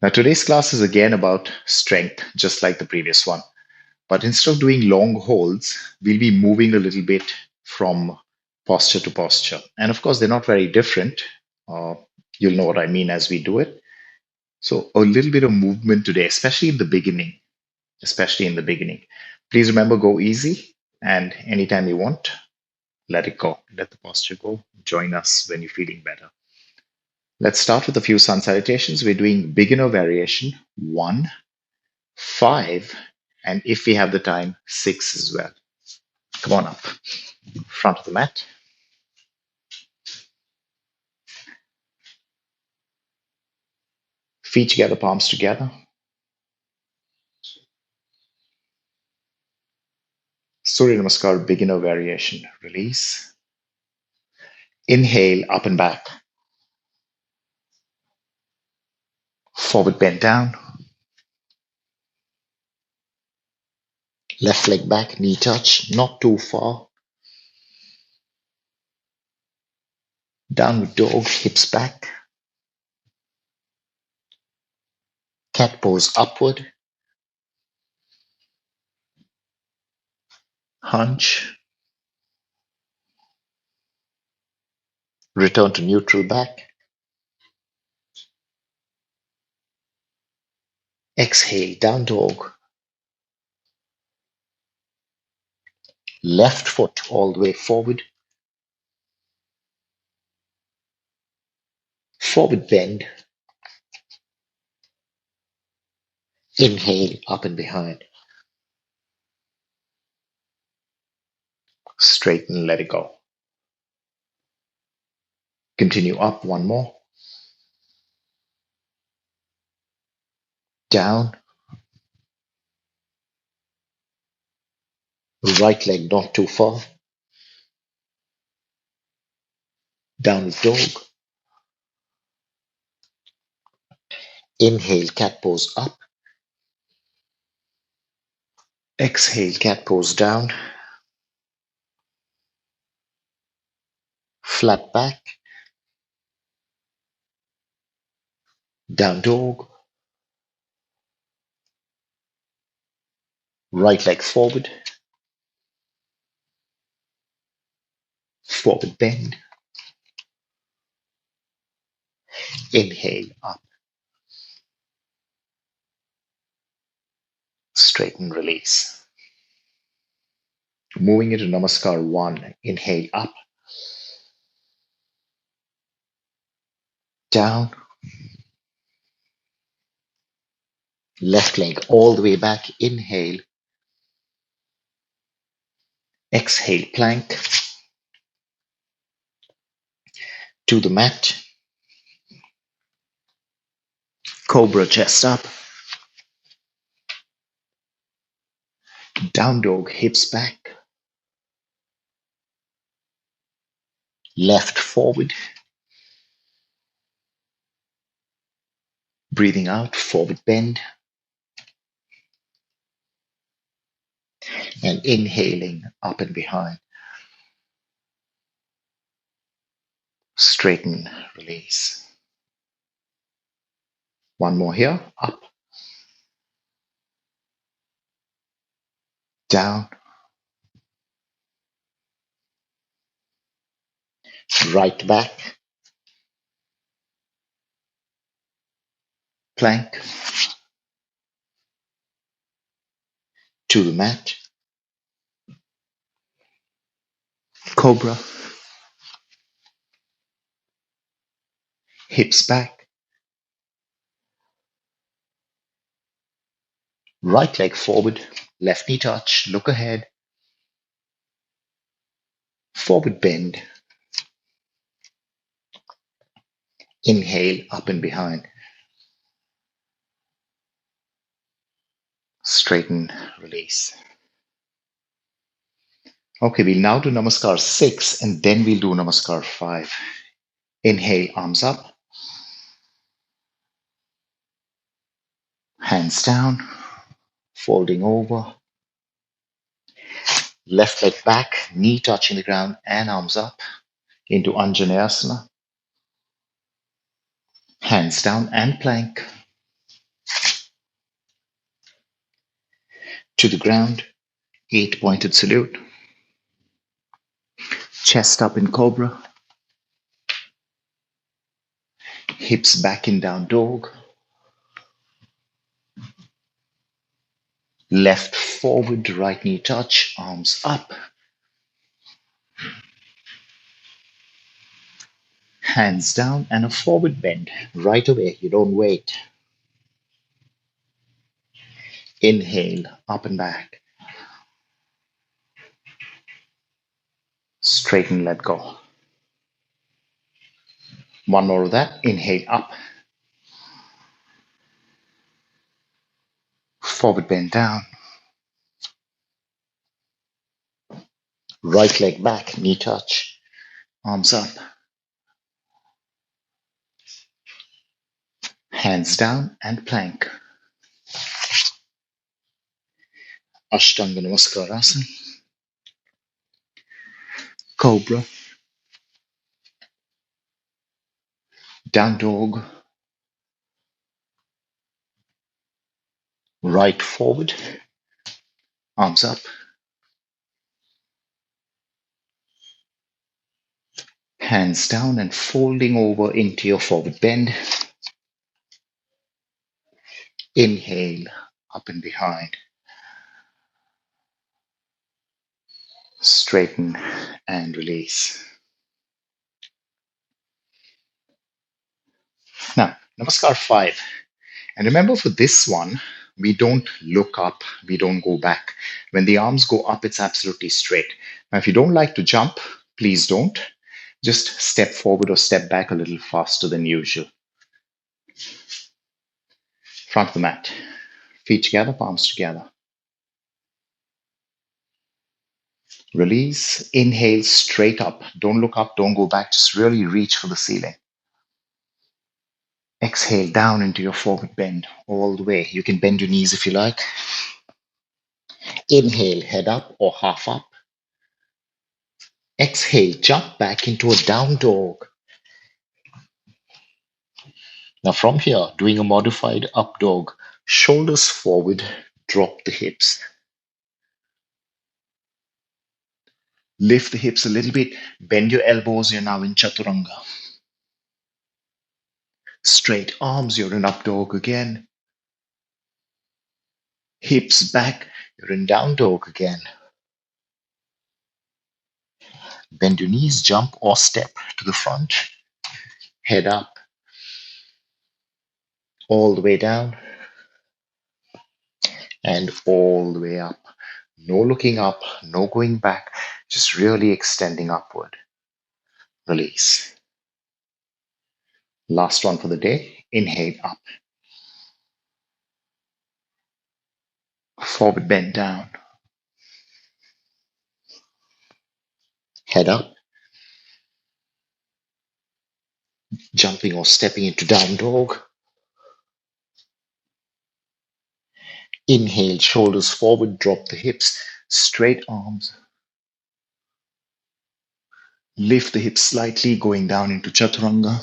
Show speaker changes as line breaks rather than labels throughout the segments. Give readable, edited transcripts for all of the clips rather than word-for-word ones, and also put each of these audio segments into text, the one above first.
Now, today's class is again about strength, just like the previous one. But instead of doing long holds, we'll be moving a little bit from posture to posture. And of course, they're not very different. Uh, you'll know what I mean as we do it. So, a little bit of movement today, especially in the beginning. Especially in the beginning. Please remember, go easy. And anytime you want, let it go. Let the posture go. Join us when you're feeling better. Let's start with a few sun salutations. We're doing beginner variation 1, 5, and if we have the time, 6 as well. Come on up, front of the mat. Feet together, palms together. Surya Namaskar, beginner variation. Release. Inhale, up and back. Forward bend down. Left leg back, knee touch, not too far. Downward dog, hips back. Cat pose upward. Hunch. Return to neutral back. Exhale, down dog. Left foot all the way forward. Forward bend. Inhale, up and behind. Straighten, let it go. Continue up, one more. Down. Right leg not too far. Downward dog. Inhale, cat pose up. Exhale, cat pose down. Flat back. Down dog. Right leg forward. Forward bend. Inhale, up. Straighten, release. Moving into Namaskar 1. Inhale, up. Down. Left leg all the way back. Inhale. Exhale, plank. To the mat. Cobra, chest up. Down dog, hips back. Left forward. Breathing out, forward bend. And inhaling, up and behind. Straighten, release. One more here, up. Down. Right back. Plank. To the mat. Cobra. Hips back. Right leg forward. Left knee touch. Look ahead. Forward bend. Inhale, up and behind. Straighten, release. Okay, we'll now do Namaskar 6 and then we'll do Namaskar 5. Inhale, arms up. Hands down. Folding over. Left leg back, knee touching the ground and arms up into Anjaneyasana. Hands down and plank. to the ground, 8 pointed salute, chest up in cobra, hips back in down dog, left forward, right knee touch, arms up, hands down, and a forward bend right away. You don't wait. Inhale, up and back. Straighten, let go. One more of that. Inhale, up. Forward bend down. Right leg back, knee touch. Arms up. Hands down and plank. Ashtanga Namaskar. Cobra. Down dog. Right forward. Arms up. Hands down and folding over into your forward bend. Inhale, up and behind. Straighten and release. Now, Namaskar 5. And remember for this one, we don't look up, we don't go back. When the arms go up, it's absolutely straight. Now, if you don't like to jump, please don't. Just step forward or step back a little faster than usual. Front of the mat. Feet together, palms together. Release. Inhale straight up. Don't look up, don't go back. Just really reach for the ceiling. Exhale down into your forward bend all the way. You can bend your knees if you like. Inhale, head up or half up. Exhale, jump back into a down dog. Now from here, doing a modified up dog, shoulders forward, drop the hips. Lift the hips a little bit, bend your elbows, you're now in chaturanga. Straight arms, you're in up dog again. Hips back, you're in down dog again. Bend your knees, jump or step to the front. Head up, all the way down, and all the way up. No looking up, no going back, just really extending upward. Release. Last one for the day. Inhale up. Forward bend down. Head up. Jumping or stepping into down dog. Inhale, shoulders forward, drop the hips, straight arms. Lift the hips slightly, going down into chaturanga.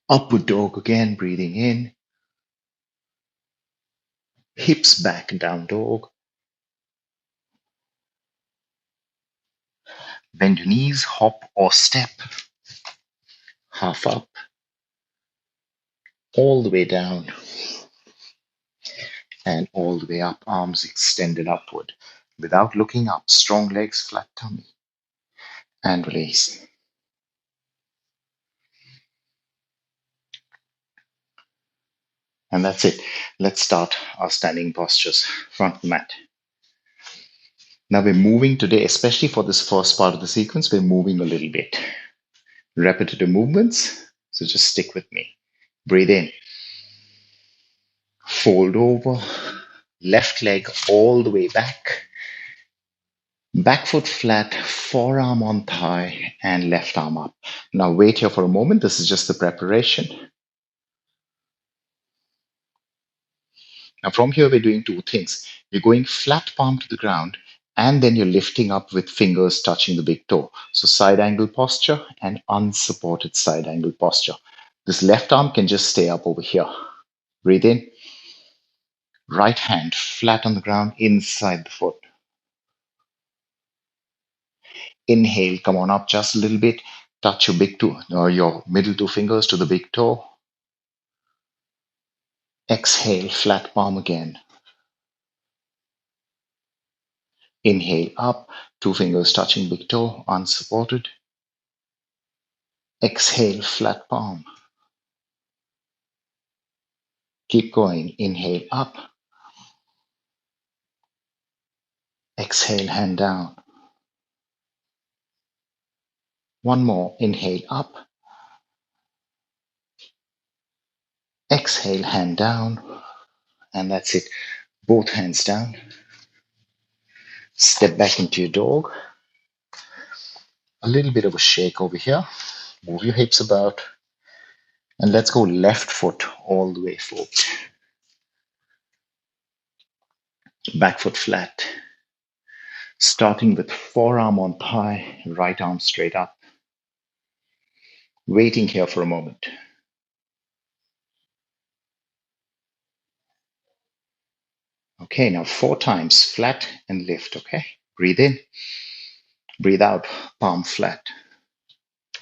Upward dog again, breathing in. Hips back, down dog. Bend your knees, hop or step. Half up. All the way down. And all the way up, arms extended upward. Without looking up, strong legs, flat tummy. And release. And that's it. Let's start our standing postures. Front of the mat. Now we're moving today, especially for this first part of the sequence, we're moving a little bit. Repetitive movements. So just stick with me. Breathe in. Fold over. Left leg all the way back. Back foot flat, forearm on thigh, and left arm up. Now wait here for a moment. This is just the preparation. Now from here, we're doing two things. We're going flat palm to the ground, and then you're lifting up with fingers touching the big toe. So side angle posture and unsupported side angle posture. This left arm can just stay up over here. Breathe in. Right hand flat on the ground inside the foot. Inhale, come on up just a little bit. Touch your big toe or your middle two fingers to the big toe. Exhale, flat palm again. Inhale up, two fingers touching big toe, unsupported. Exhale, flat palm. Keep going. Inhale up. Exhale, hand down. One more. Inhale up. Exhale, hand down. And that's it. Both hands down. Step back into your dog. A little bit of a shake over here. Move your hips about. And let's go left foot all the way forward. Back foot flat. Starting with forearm on thigh, right arm straight up. Waiting here for a moment. Okay, now 4 times flat and lift, okay? Breathe in, breathe out, palm flat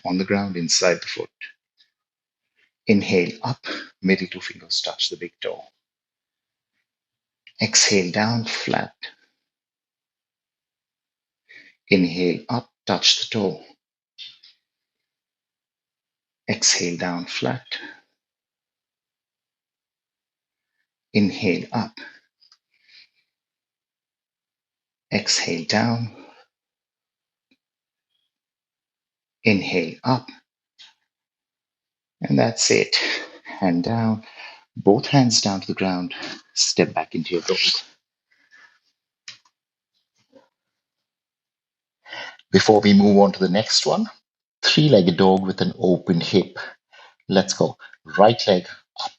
on the ground inside the foot. Inhale up, middle two fingers touch the big toe. Exhale down, flat. Inhale up, touch the toe. Exhale down, flat. Inhale up. Exhale down. Inhale up. And that's it. Hand down. Both hands down to the ground. Step back into your dog. Before we move on to the next one, three-legged dog with an open hip. Let's go. Right leg up,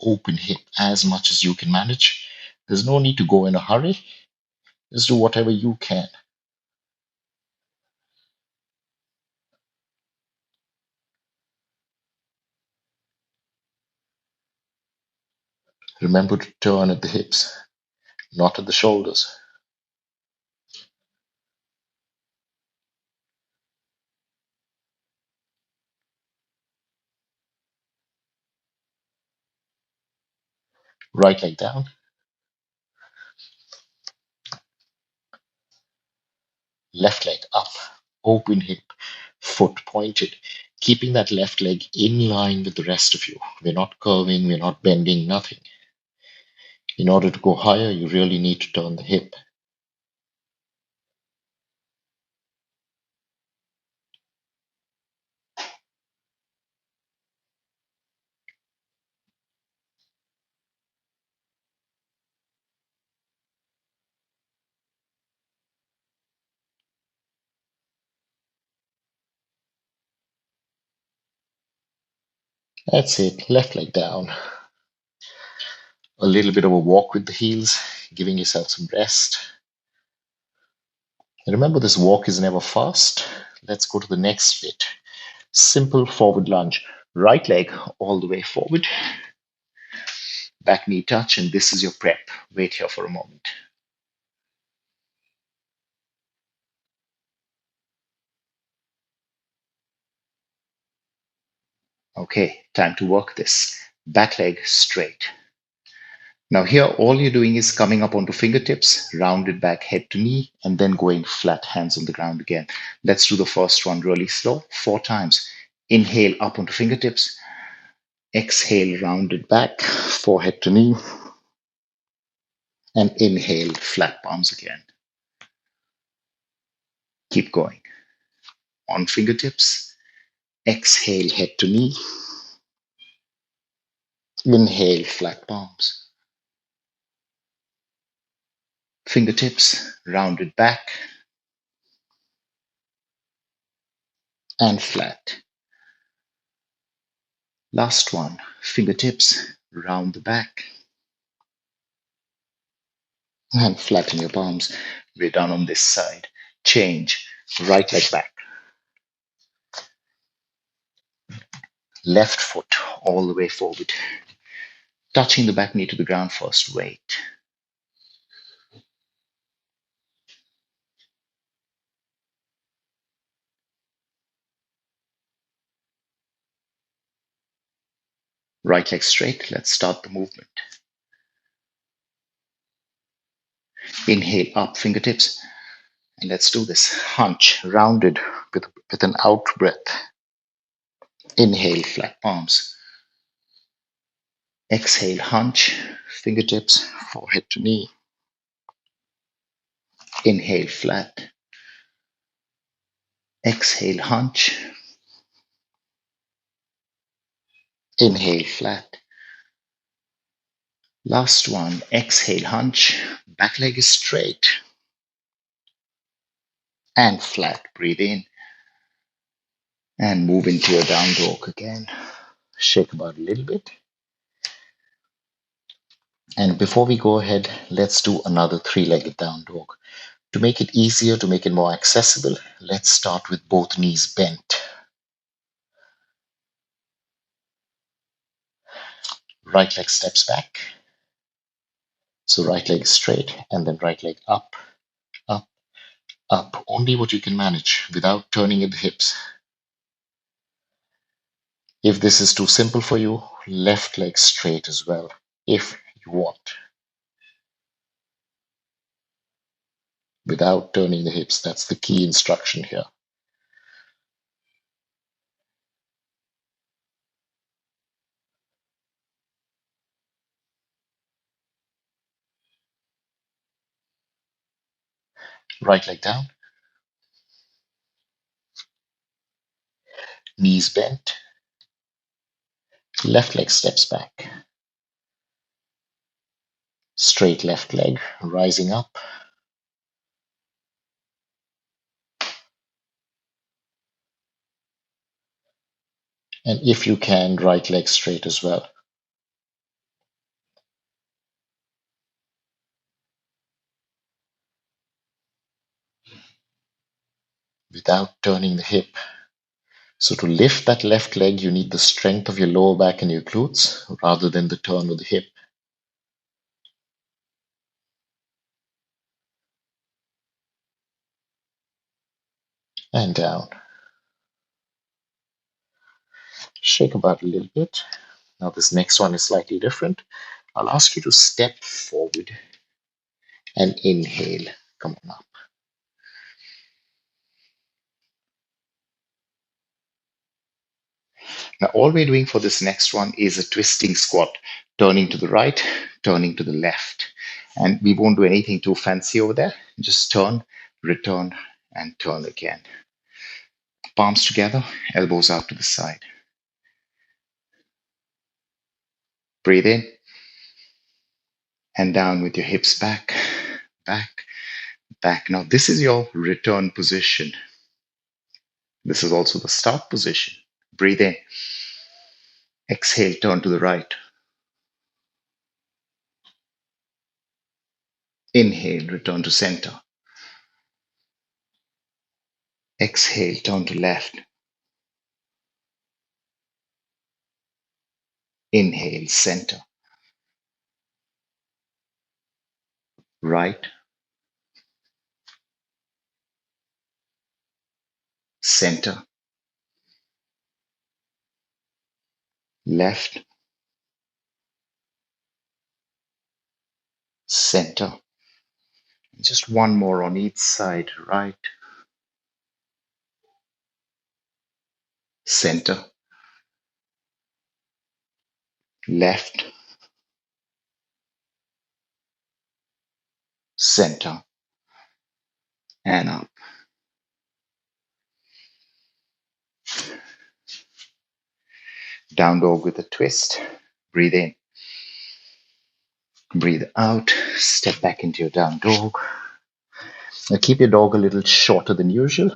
open hip as much as you can manage. There's no need to go in a hurry. Just do whatever you can. Remember to turn at the hips, not at the shoulders. Right leg down, left leg up, open hip, foot pointed, keeping that left leg in line with the rest of you. We're not curving, we're not bending, nothing. In order to go higher, you really need to turn the hip. That's it, left leg down. A little bit of a walk with the heels, giving yourself some rest. And remember, this walk is never fast. Let's go to the next bit. Simple forward lunge. Right leg all the way forward. Back knee touch, and this is your prep. Wait here for a moment. Okay, time to work this. Back leg straight. Now here, all you're doing is coming up onto fingertips, rounded back head to knee, and then going flat, hands on the ground again. Let's do the first one really slow, 4 times. Inhale up onto fingertips. Exhale, rounded back, forehead to knee. And inhale, flat palms again. Keep going. On fingertips. Exhale, head to knee. Inhale, flat palms. Fingertips, rounded back. And flat. Last one. Fingertips, round the back. And flatten your palms. We're done on this side. Change. Right leg back. Left foot all the way forward. Touching the back knee to the ground first. Wait. Right leg straight. Let's start the movement. Inhale up, fingertips. And let's do this. Hunch, rounded with an out breath. Inhale, flat palms. Exhale, hunch, fingertips, forehead to knee. Inhale, flat. Exhale, hunch. Inhale, flat. Last one. Exhale, hunch. Back leg is straight and flat. Breathe in and move into your down dog again. Shake about a little bit. And before we go ahead, let's do another three-legged down dog. To make it easier, to make it more accessible, let's start with both knees bent. Right leg steps back. So right leg straight and then right leg up, up, up. Only what you can manage without turning at the hips. If this is too simple for you, left leg straight as well, if you want. Without turning the hips, that's the key instruction here. Right leg down, knees bent, left leg steps back. Straight left leg rising up. And if you can, right leg straight as well. Without turning the hip. So to lift that left leg, you need the strength of your lower back and your glutes rather than the turn of the hip. And down. Shake about a little bit. Now this next one is slightly different. I'll ask you to step forward and inhale. Come on up. Now all we're doing for this next one is a twisting squat, turning to the right, turning to the left. And we won't do anything too fancy over there. Just turn, return, and turn again. Palms together, elbows out to the side. Breathe in and down with your hips back, back, back. Now, this is your return position. This is also the start position. Breathe in. Exhale, turn to the right. Inhale, return to center. Exhale, turn to left. Inhale, center. Right, center, left, center. Just one more on each side. Right, center, left, center, and up. Down dog with a twist. Breathe in. Breathe out. Step back into your down dog. Now keep your dog a little shorter than usual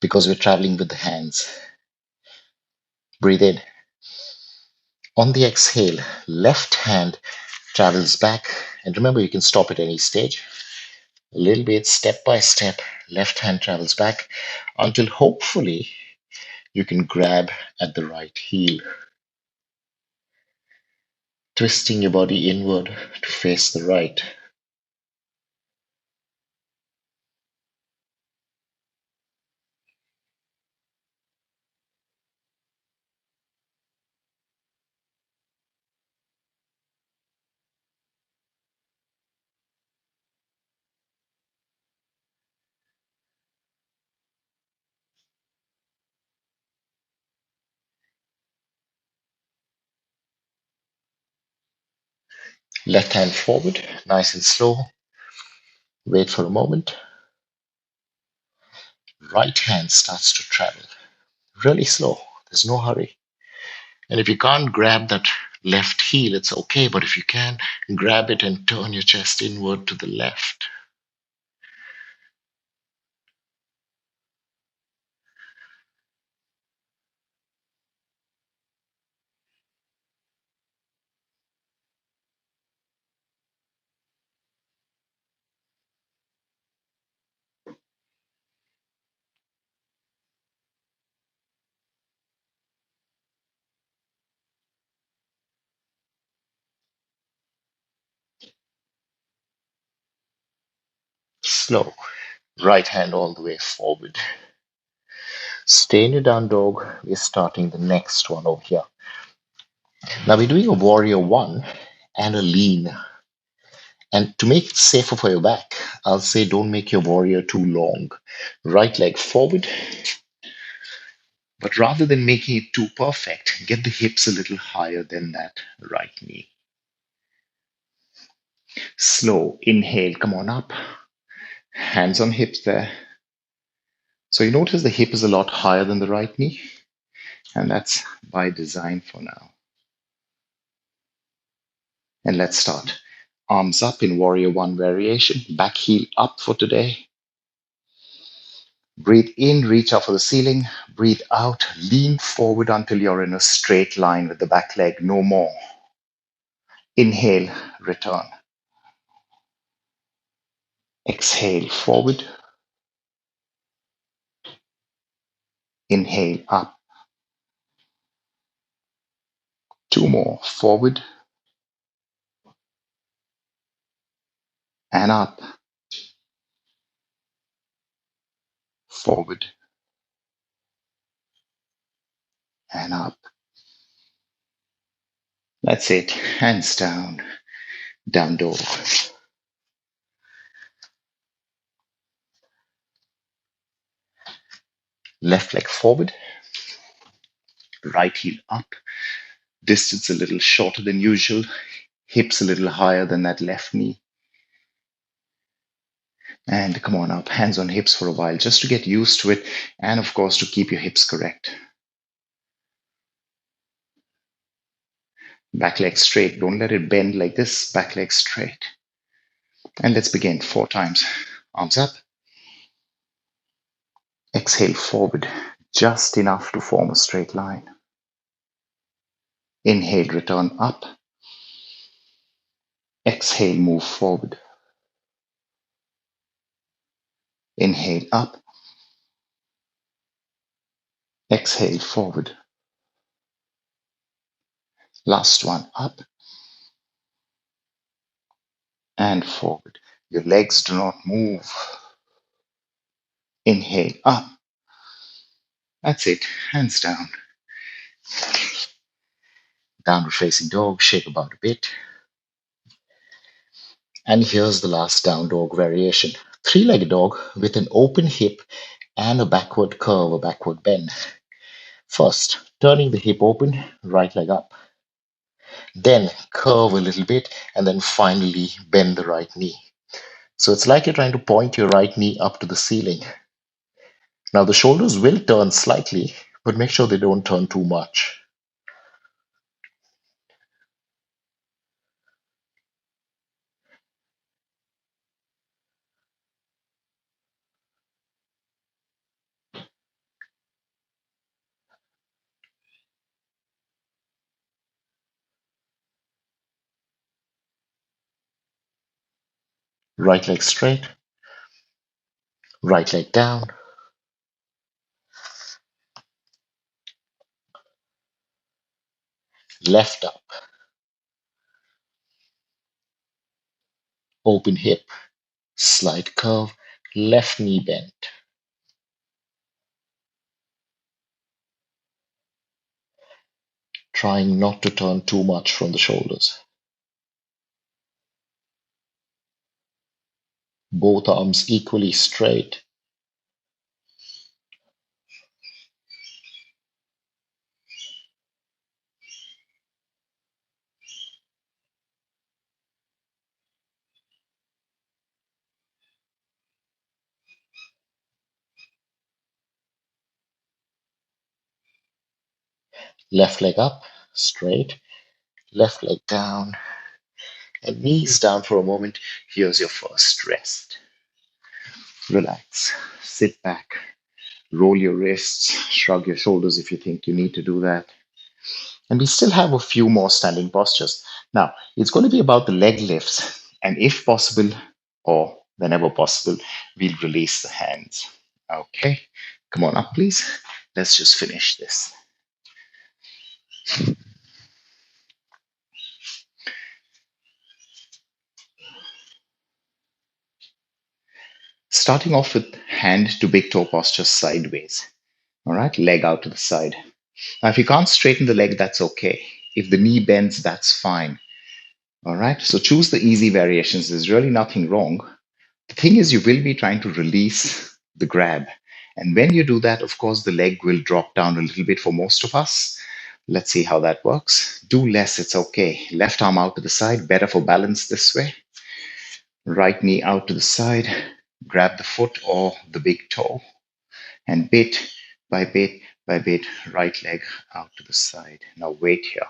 because we're traveling with the hands. Breathe in. On the exhale, left hand travels back. And remember, you can stop at any stage. A little bit, step by step, left hand travels back until hopefully you can grab at the right heel. Twisting your body inward to face the right. Left hand forward, nice and slow. Wait for a moment. Right hand starts to travel. Really slow. There's no hurry. And if you can't grab that left heel, it's okay. But if you can, grab it and turn your chest inward to the left. Slow. Right hand all the way forward. Stay in your down dog. We're starting the next one over here. Now we're doing a warrior one and a lean. And to make it safer for your back, I'll say don't make your warrior too long. Right leg forward, but rather than making it too perfect, get the hips a little higher than that right knee. Slow inhale, come on up. Hands on hips there. So you notice the hip is a lot higher than the right knee, and that's by design for now. And let's start. Arms up in warrior one variation, back heel up for today. Breathe in, reach out for the ceiling. Breathe out, lean forward until you're in a straight line with the back leg, no more. Inhale, return. Exhale, forward. Inhale, up. Two more, forward and up. Forward and up. That's it. Hands down, down dog. Left leg forward, right heel up. Distance a little shorter than usual. Hips a little higher than that left knee. And come on up, hands on hips for a while, just to get used to it. And of course, to keep your hips correct. Back leg straight. Don't let it bend like this. Back leg straight. And let's begin 4 times. Arms up. Exhale forward, just enough to form a straight line. Inhale, return up. Exhale, move forward. Inhale up. Exhale forward. Last one, up and forward. Your legs do not move. Inhale up. That's it. Hands down. Downward facing dog. Shake about a bit. And here's the last down dog variation. Three-legged dog with an open hip and a backward curve, a backward bend. First, turning the hip open, right leg up. Then curve a little bit, and then finally bend the right knee. So it's like you're trying to point your right knee up to the ceiling. Now the shoulders will turn slightly, but make sure they don't turn too much. Right leg straight, right leg down, left up, open hip, slight curve, left knee bent. Trying not to turn too much from the shoulders. Both arms equally straight. Left leg up, straight. Left leg down. And knees down for a moment. Here's your first rest. Relax. Sit back. Roll your wrists. Shrug your shoulders if you think you need to do that. And we still have a few more standing postures. Now, it's going to be about the leg lifts. And if possible, or whenever possible, we'll release the hands. Okay, come on up, please. Let's just finish this. Starting off with hand to big toe posture sideways. All right, leg out to the side. Now, if you can't straighten the leg, that's okay. If the knee bends, that's fine. All right, so choose the easy variations. There's really nothing wrong. The thing is, you will be trying to release the grab. And when you do that, of course, the leg will drop down a little bit for most of us. Let's see how that works. Do less, it's okay. Left arm out to the side, better for balance this way. Right knee out to the side. Grab the foot or the big toe. And bit by bit by bit, right leg out to the side. Now wait here.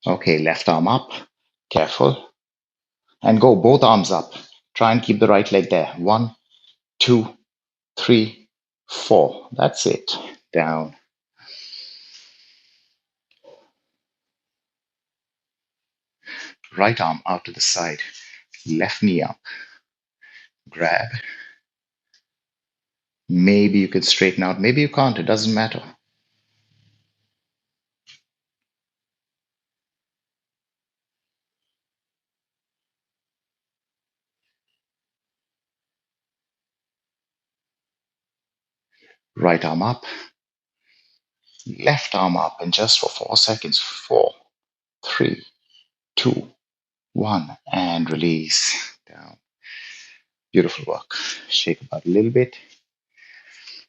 Okay, left arm up. Careful. And go both arms up. Try and keep the right leg there. 1, 2, 3, 4. That's it. Down. Right arm out to the side. Left knee up. Grab. Maybe you could straighten out. Maybe you can't. It doesn't matter. Right arm up. Left arm up. And just for 4 seconds. 4, 3, 2, 1. And release. Down. Beautiful work. Shake about a little bit.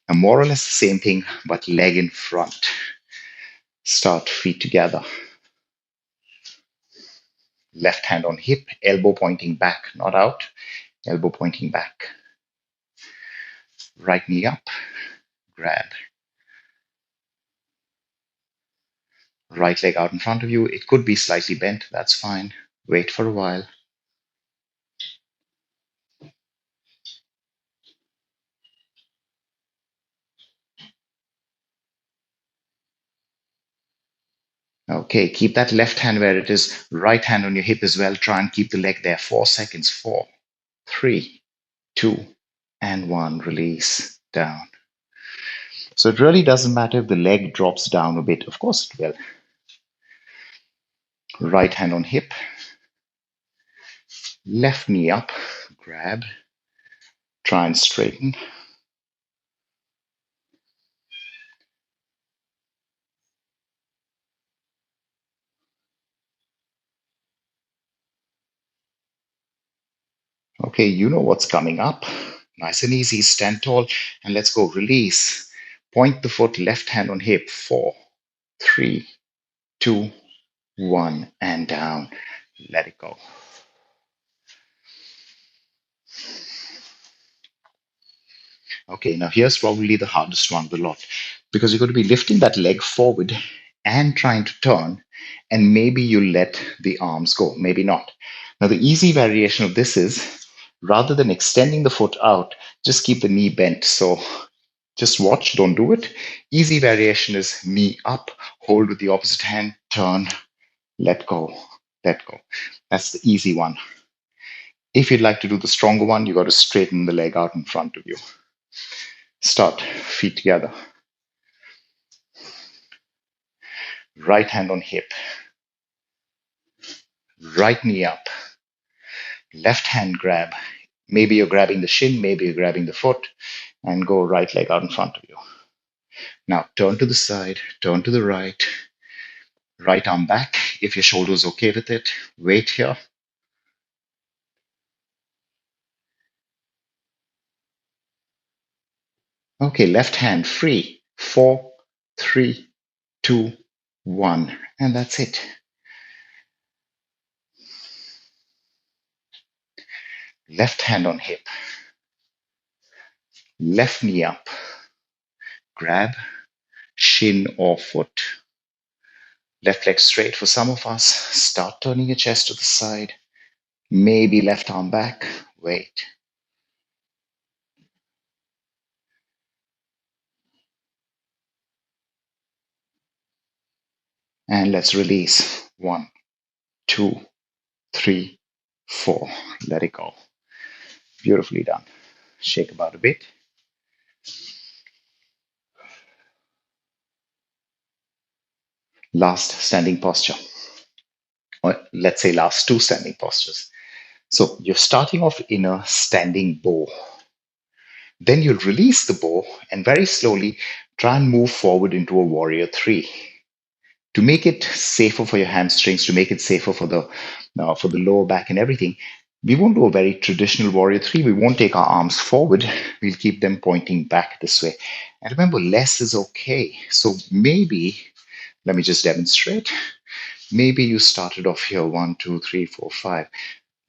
And more or less the same thing, but leg in front. Start feet together. Left hand on hip, elbow pointing back, not out. Elbow pointing back. Right knee up. Grab. Right leg out in front of you. It could be slightly bent. That's fine. Wait for a while. Okay, keep that left hand where it is. Right hand on your hip as well. Try and keep the leg there. 4 seconds. 4, 3, 2, and 1. Release. Down. So it really doesn't matter if the leg drops down a bit. Of course it will. Right hand on hip. Left knee up. Grab. Try and straighten. Okay, you know what's coming up. Nice and easy. Stand tall and let's go. Release. Point the foot, left hand on hip. 4, 3, 2, 1, and down. Let it go. Okay, now here's probably the hardest one of the lot because you're going to be lifting that leg forward and trying to turn, and maybe you let the arms go, maybe not. Now, the easy variation of this is rather than extending the foot out, just keep the knee bent. So just watch, don't do it. Easy variation is knee up, hold with the opposite hand, turn, let go, let go. That's the easy one. If you'd like to do the stronger one, you got to straighten the leg out in front of you. Start. Feet together. Right hand on hip. Right knee up. Left hand grab. Maybe you're grabbing the shin, maybe you're grabbing the foot, and go right leg out in front of you. Now turn to the side, turn to the right, right arm back. If your shoulder is okay with it, wait here. Okay, left hand free. 4, 3, 2, 1. And that's it. Left hand on hip. Left knee up. Grab shin or foot. Left leg straight for some of us. Start turning your chest to the side. Maybe left arm back. Wait. And let's release. 1, 2, 3, 4. Let it go. Beautifully done. Shake about a bit. Last standing posture. Or let's say last two standing postures. So you're starting off in a standing bow. Then you'll release the bow and very slowly try and move forward into a warrior three. To make it safer for your hamstrings, to make it safer for the lower back and everything, we won't do a very traditional warrior three. We won't take our arms forward. We'll keep them pointing back this way. And remember, less is okay. So maybe, let me just demonstrate. Maybe you started off here, 1, 2, 3, 4, 5.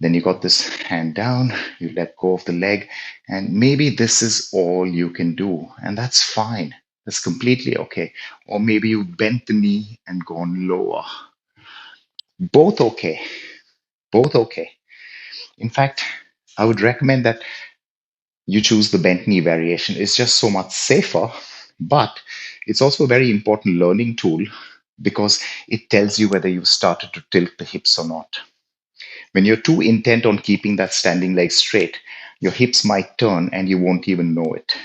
Then you got this hand down, you let go of the leg, and maybe this is all you can do. And that's fine. That's completely okay. Or maybe you bent the knee and gone lower. Both okay. Both okay. In fact, I would recommend that you choose the bent knee variation. It's just so much safer, but it's also a very important learning tool because it tells you whether you've started to tilt the hips or not. When you're too intent on keeping that standing leg straight, your hips might turn and you won't even know it.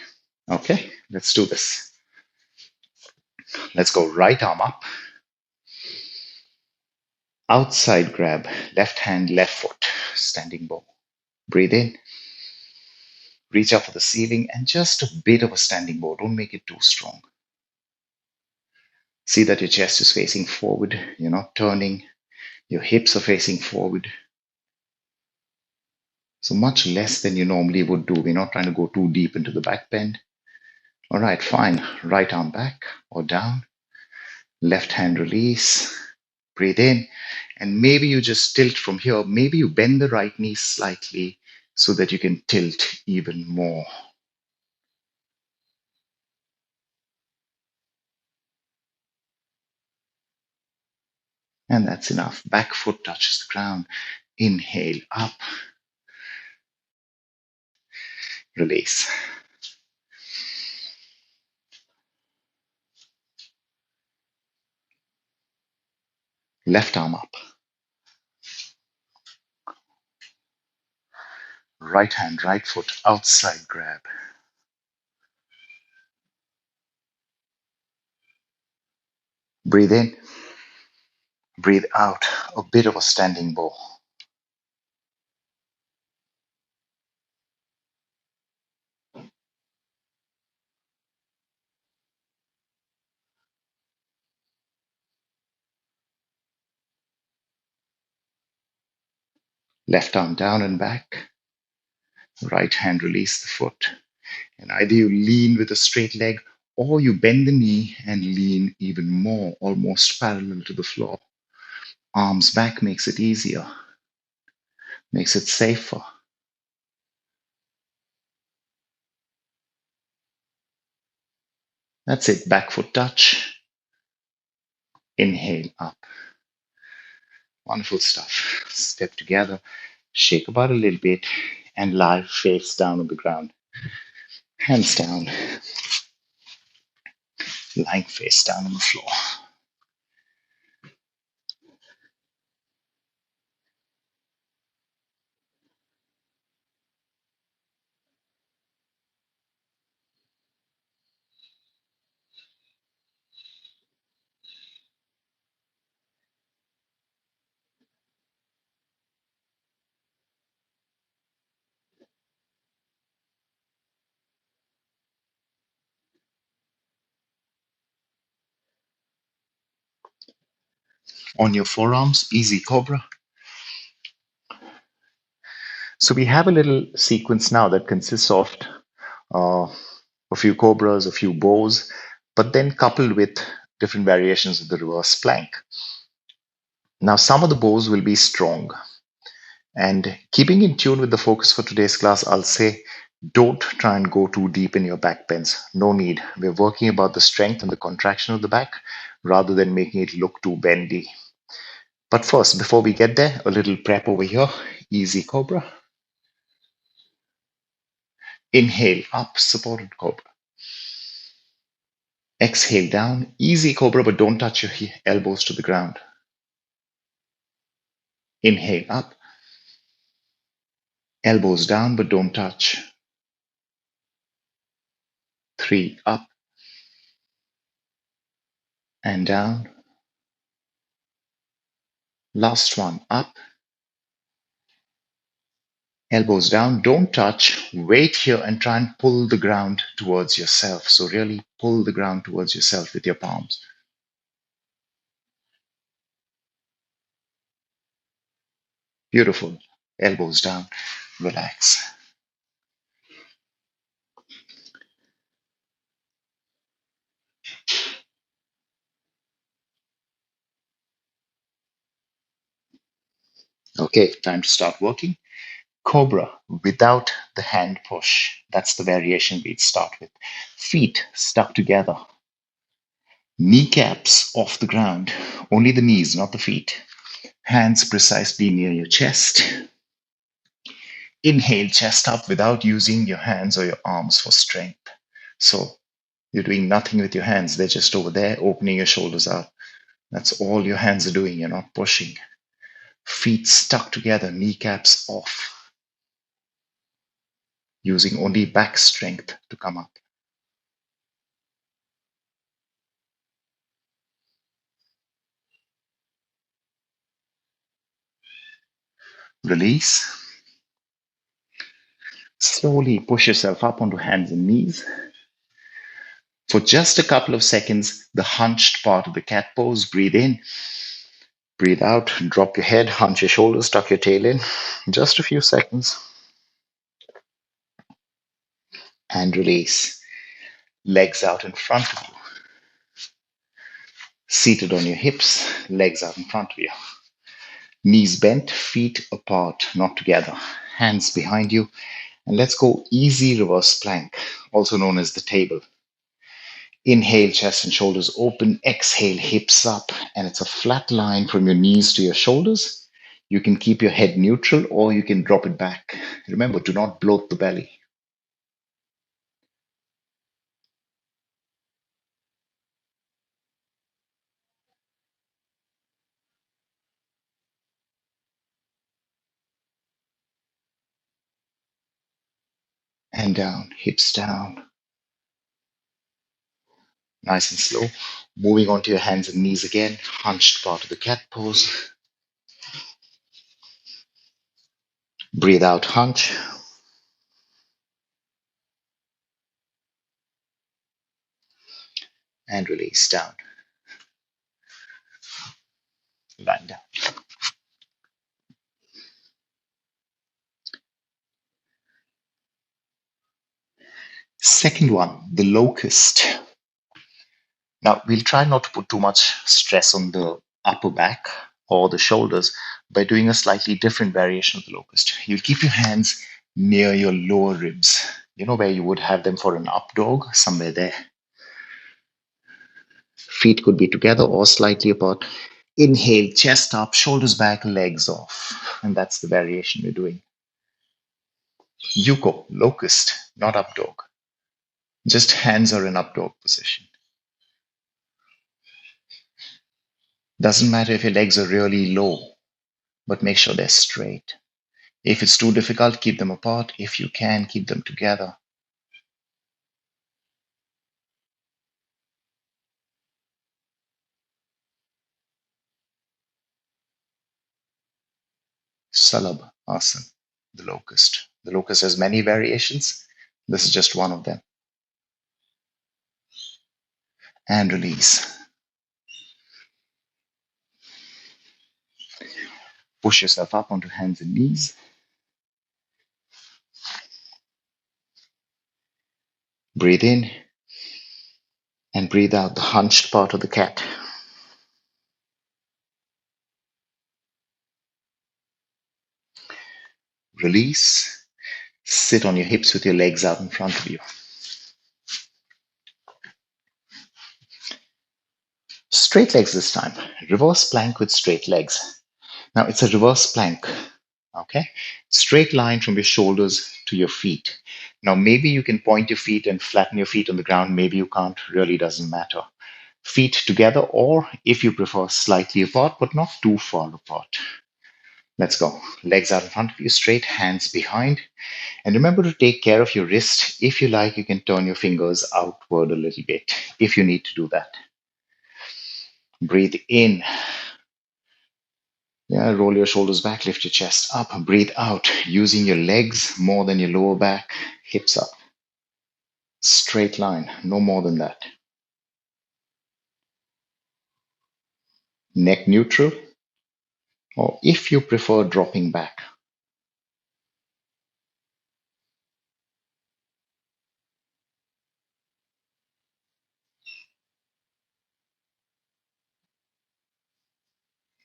Okay, let's do this. Let's go right arm up, outside grab, left hand, left foot, standing bow. Breathe in, reach up for the ceiling, and just a bit of a standing bow. Don't make it too strong. See that your chest is facing forward, you're not turning, your hips are facing forward. So much less than you normally would do. We're not trying to go too deep into the back bend. All right, fine. Right arm back or down. Left hand release. Breathe in. And maybe you just tilt from here. Maybe you bend the right knee slightly so that you can tilt even more. And that's enough. Back foot touches the ground. Inhale up. Release. Left arm up. Right hand, right foot, outside grab. Breathe in. Breathe out. A bit of a standing bow. Left arm down and back. Right hand release the foot. And either you lean with a straight leg or you bend the knee and lean even more, almost parallel to the floor. Arms back makes it easier, makes it safer. That's it. Back foot touch. Inhale up. Wonderful stuff. Step together, shake about a little bit, and lie face down on the ground. Hands down, lying face down on the floor. On your forearms, easy cobra. So we have a little sequence now that consists of uh, a few cobras, a few bows, but then coupled with different variations of the reverse plank. Now, some of the bows will be strong. And keeping in tune with the focus for today's class, I'll say don't try and go too deep in your back bends. No need. We're working about the strength and the contraction of the back rather than making it look too bendy. But first, before we get there, a little prep over here. Easy cobra. Inhale up, supported cobra. Exhale down, easy cobra, but don't touch your elbows to the ground. Inhale up, elbows down, but don't touch. 3 up and down. Last one, up, elbows down, don't touch. Wait here and try and pull the ground towards yourself. So really pull the ground towards yourself with your palms. Beautiful. Elbows down, relax. Okay, time to start working. Cobra without the hand push. That's the variation we'd start with. Feet stuck together. Kneecaps off the ground. Only the knees, not the feet. Hands precisely near your chest. Inhale, chest up without using your hands or your arms for strength. So you're doing nothing with your hands. They're just over there, opening your shoulders out. That's all your hands are doing. You're not pushing. Feet stuck together, kneecaps off, using only back strength to come up. Release. Slowly push yourself up onto hands and knees. For just a couple of seconds, the hunched part of the cat pose. Breathe in, breathe out, drop your head, hunch your shoulders, tuck your tail in. Just a few seconds. And release. Legs out in front of you. Seated on your hips, legs out in front of you. Knees bent, feet apart, not together. Hands behind you. And let's go easy reverse plank, also known as the table. Inhale, chest and shoulders open. Exhale, hips up. And it's a flat line from your knees to your shoulders. You can keep your head neutral or you can drop it back. Remember, do not bloat the belly. And down, hips down. Nice and slow. Moving onto your hands and knees again. Hunched part of the cat pose. Breathe out, hunch. And release down. Lying down. Second one, the locust. Now, we'll try not to put too much stress on the upper back or the shoulders by doing a slightly different variation of the locust. You'll keep your hands near your lower ribs, where you would have them for an up dog, somewhere there. Feet could be together or slightly apart. Inhale, chest up, shoulders back, legs off. And that's the variation we're doing. Yuko, locust, not up dog. Just hands are in up dog position. Doesn't matter if your legs are really low, but make sure they're straight. If it's too difficult, keep them apart. If you can, keep them together. Salab asana, the locust. The locust has many variations. This is just one of them. And release. Push yourself up onto hands and knees. Breathe in and breathe out the hunched part of the cat. Release. Sit on your hips with your legs out in front of you. Straight legs this time. Reverse plank with straight legs. Now it's a reverse plank. Okay? Straight line from your shoulders to your feet. Now maybe you can point your feet and flatten your feet on the ground. Maybe you can't. Really doesn't matter. Feet together, or if you prefer, slightly apart, but not too far apart. Let's go. Legs out in front of you, straight, hands behind. And remember to take care of your wrist. If you like, you can turn your fingers outward a little bit if you need to do that. Breathe in. Yeah, roll your shoulders back, lift your chest up. Breathe out, using your legs more than your lower back, hips up. Straight line, no more than that. Neck neutral, or if you prefer, dropping back.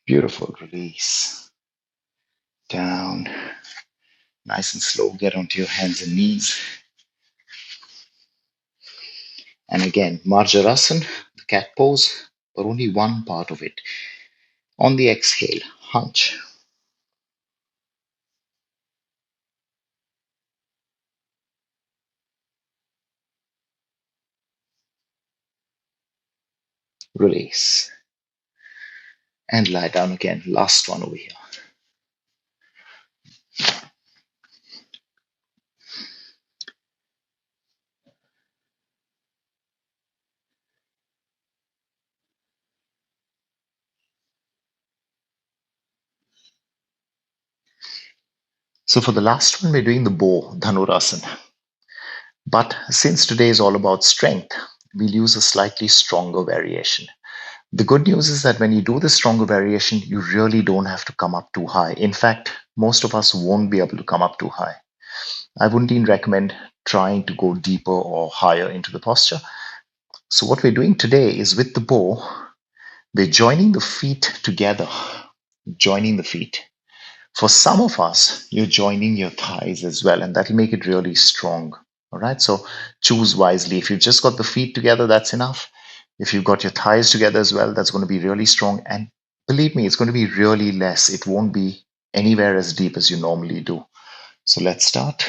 Beautiful. Release. Down. Nice and slow. Get onto your hands and knees. And again, Marjarasana, the cat pose, but only one part of it. On the exhale, hunch. Release. And lie down again. Last one over here. So for the last one, we're doing the bow, Dhanurasana. But since today is all about strength, we'll use a slightly stronger variation. The good news is that when you do the stronger variation, you really don't have to come up too high. In fact, most of us won't be able to come up too high. I wouldn't even recommend trying to go deeper or higher into the posture. So what we're doing today is with the bow, we're joining the feet together, joining the feet. For some of us, you're joining your thighs as well, and that'll make it really strong. All right, so choose wisely. If you've just got the feet together, that's enough. If you've got your thighs together as well, that's going to be really strong. And believe me, it's going to be really less. It won't be anywhere as deep as you normally do. So let's start.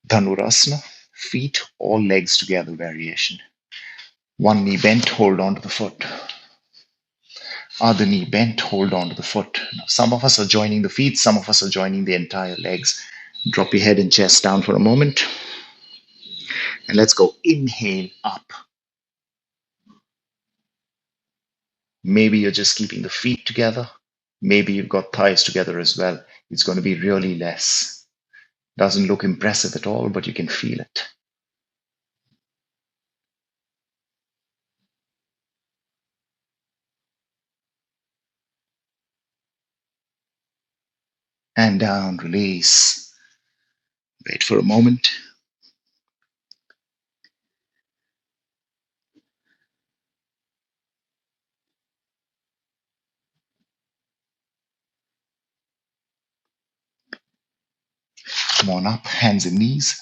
Dhanurasana, feet or legs together variation. One knee bent, hold on to the foot. Other knee bent, hold on to the foot. Now, some of us are joining the feet, some of us are joining the entire legs. Drop your head and chest down for a moment. And let's go. Inhale up. Maybe you're just keeping the feet together. Maybe you've got thighs together as well. It's going to be really less. Doesn't look impressive at all, but you can feel it. And down, release. Wait for a moment. Come on up, hands and knees.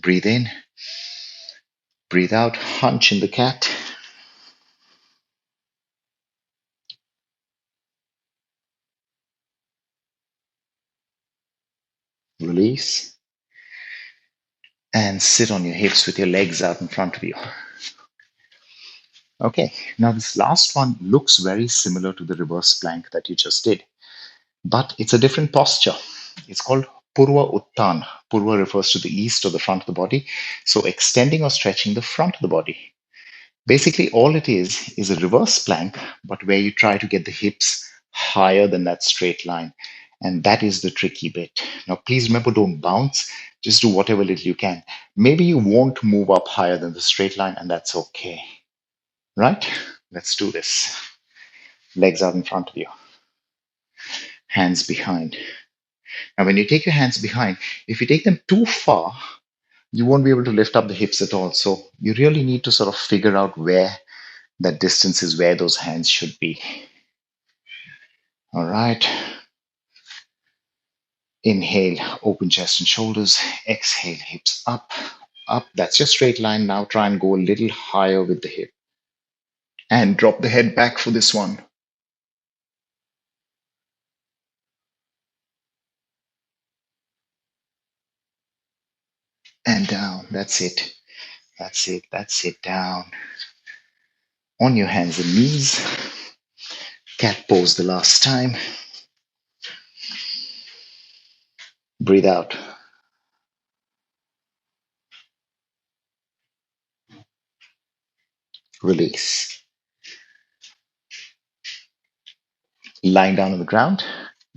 Breathe in. Breathe out, hunch in the cat. Release. And sit on your hips with your legs out in front of you. Okay, now this last one looks very similar to the reverse plank that you just did, but it's a different posture. It's called Purva Uttan. Purva refers to the east or the front of the body. So extending or stretching the front of the body. Basically, all it is a reverse plank, but where you try to get the hips higher than that straight line. And that is the tricky bit. Now, please remember, don't bounce. Just do whatever little you can. Maybe you won't move up higher than the straight line, and that's okay. Right? Let's do this. Legs out in front of you, hands behind. Now, when you take your hands behind, if you take them too far, you won't be able to lift up the hips at all. So you really need to sort of figure out where that distance is, where those hands should be. All right. Inhale, open chest and shoulders. Exhale, hips up, up. That's your straight line. Now try and go a little higher with the hip. And drop the head back for this one. And down. That's it. That's it. That's it. Down. On your hands and knees. Cat pose the last time. Breathe out. Release. Lying down on the ground.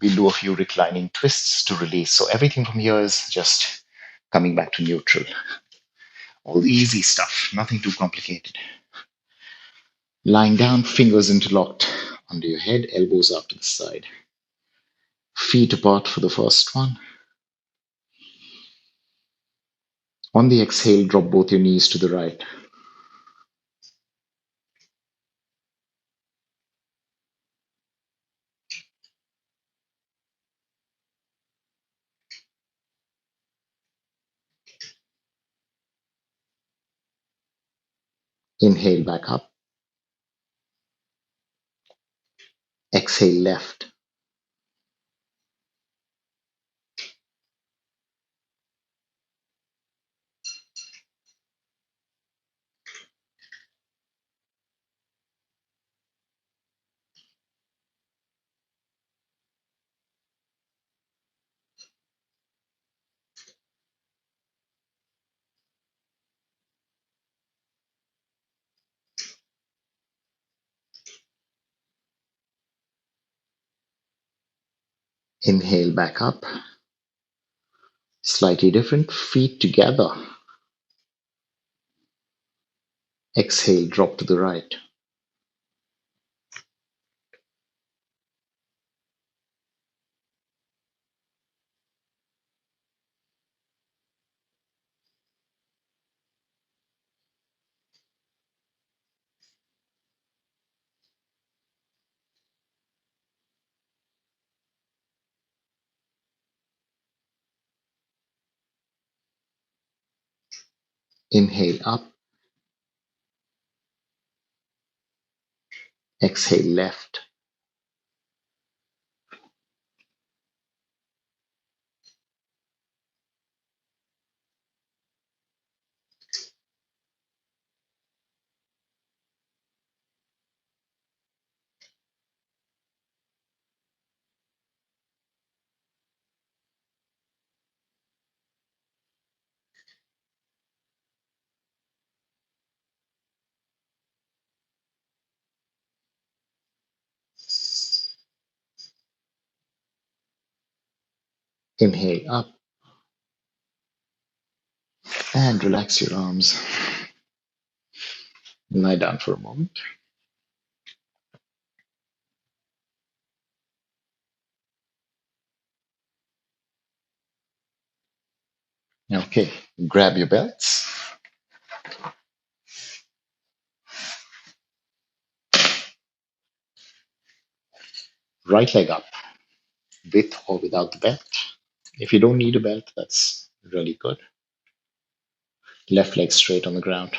We'll do a few reclining twists to release. So everything from here is just coming back to neutral. All the easy stuff, nothing too complicated. Lying down, fingers interlocked under your head, elbows out to the side. Feet apart for the first one. On the exhale, drop both your knees to the right. Inhale back up. Exhale left. Inhale back up. Slightly different. Feet together. Exhale, drop to the right. Inhale up. Exhale left. Inhale up. And relax your arms. Lie down for a moment. Okay, grab your belts. Right leg up, with or without the belt. If you don't need a belt, that's really good. Left leg straight on the ground.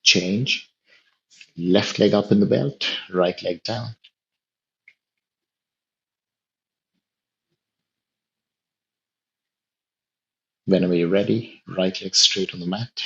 Change. Left leg up in the belt, right leg down. Whenever you're ready, right leg straight on the mat.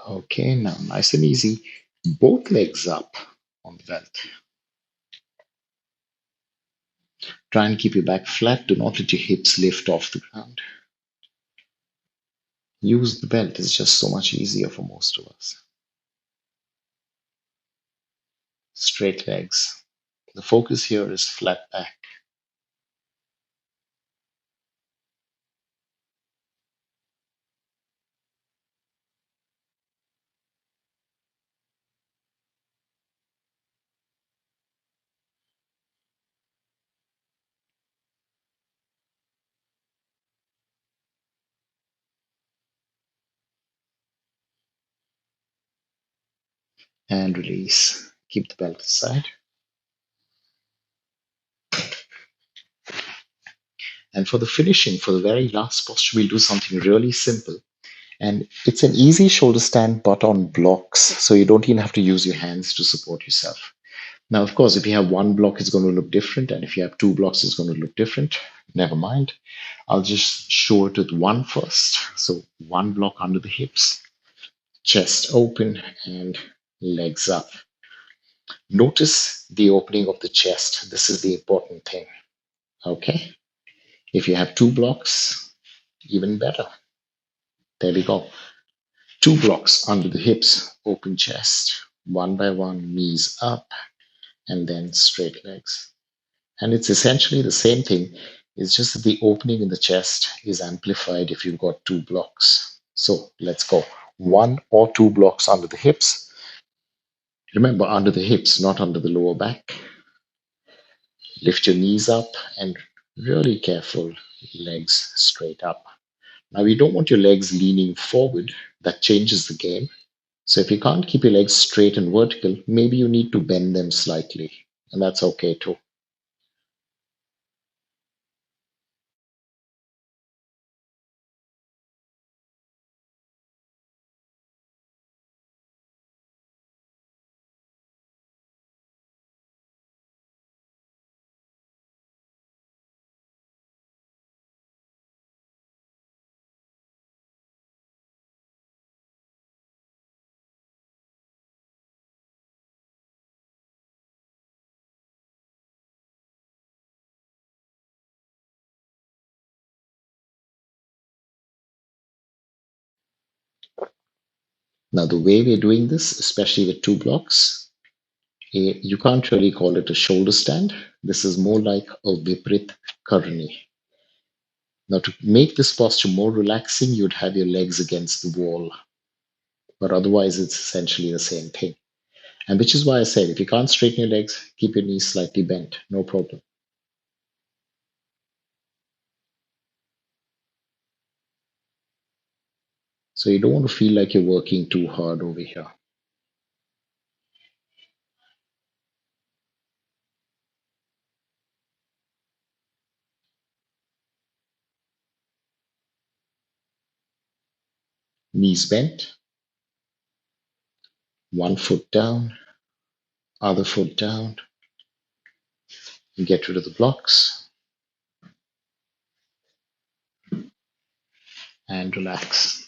Okay, now nice and easy. Both legs up on the belt. Try and keep your back flat. Do not let your hips lift off the ground. Use the belt. It's just so much easier for most of us. Straight legs. The focus here is flat back and release. Keep the belt aside. And for the finishing, for the very last posture, we'll do something really simple. And it's an easy shoulder stand, but on blocks. So you don't even have to use your hands to support yourself. Now, of course, if you have one block, it's going to look different. And if you have two blocks, it's going to look different. Never mind. I'll just show it with one first. So one block under the hips, chest open, and legs up. Notice the opening of the chest. This is the important thing. Okay. If you have two blocks, even better. There we go. Two blocks under the hips, open chest, one by one, knees up, and then straight legs. And it's essentially the same thing. It's just that the opening in the chest is amplified if you've got two blocks. So let's go. One or two blocks under the hips. Remember, under the hips, not under the lower back. Lift your knees up and really careful, legs straight up. Now, we don't want your legs leaning forward. That changes the game. So if you can't keep your legs straight and vertical, maybe you need to bend them slightly, and that's okay too. Now, the way we're doing this, especially with two blocks, you can't really call it a shoulder stand. This is more like a Viprit Karani. Now, to make this posture more relaxing, you'd have your legs against the wall, but otherwise, it's essentially the same thing. And which is why I said if you can't straighten your legs, keep your knees slightly bent, no problem. So you don't want to feel like you're working too hard over here. Knees bent, one foot down, other foot down. Get rid of the blocks and relax.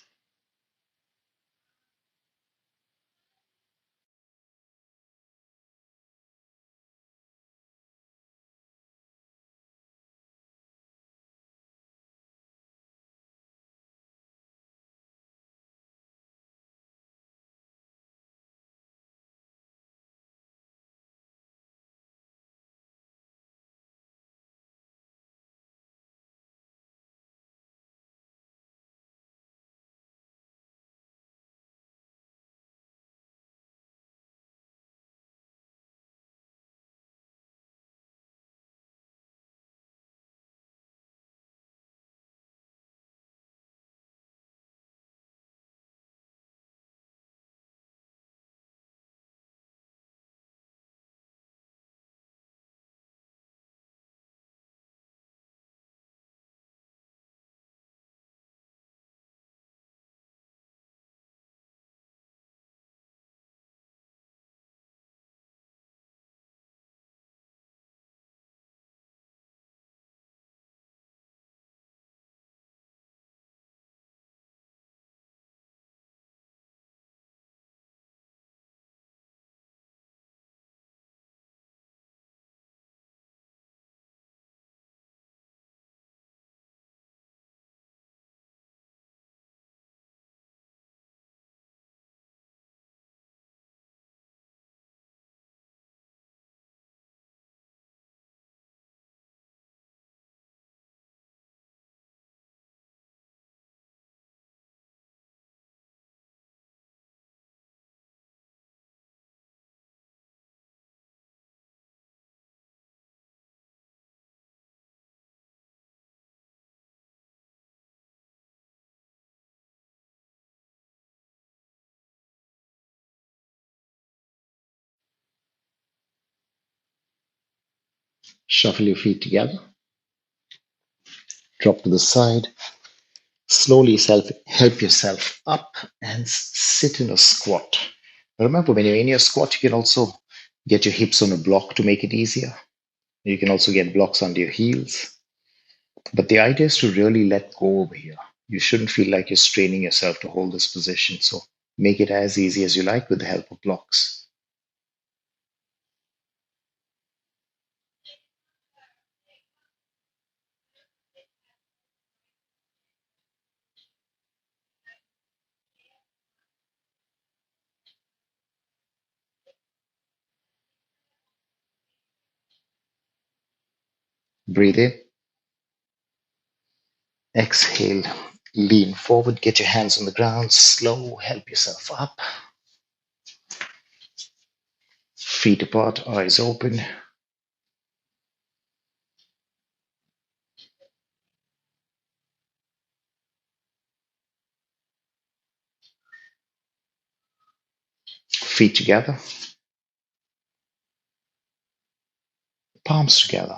Shuffle your feet together, drop to the side, slowly help yourself up and sit in a squat. Remember, when you're in your squat, you can also get your hips on a block to make it easier. You can also get blocks under your heels. But the idea is to really let go over here. You shouldn't feel like you're straining yourself to hold this position. So make it as easy as you like with the help of blocks. Breathe in, exhale, lean forward, get your hands on the ground, slow, help yourself up. Feet apart, eyes open. Feet together, palms together.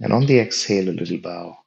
And on the exhale, a little bow.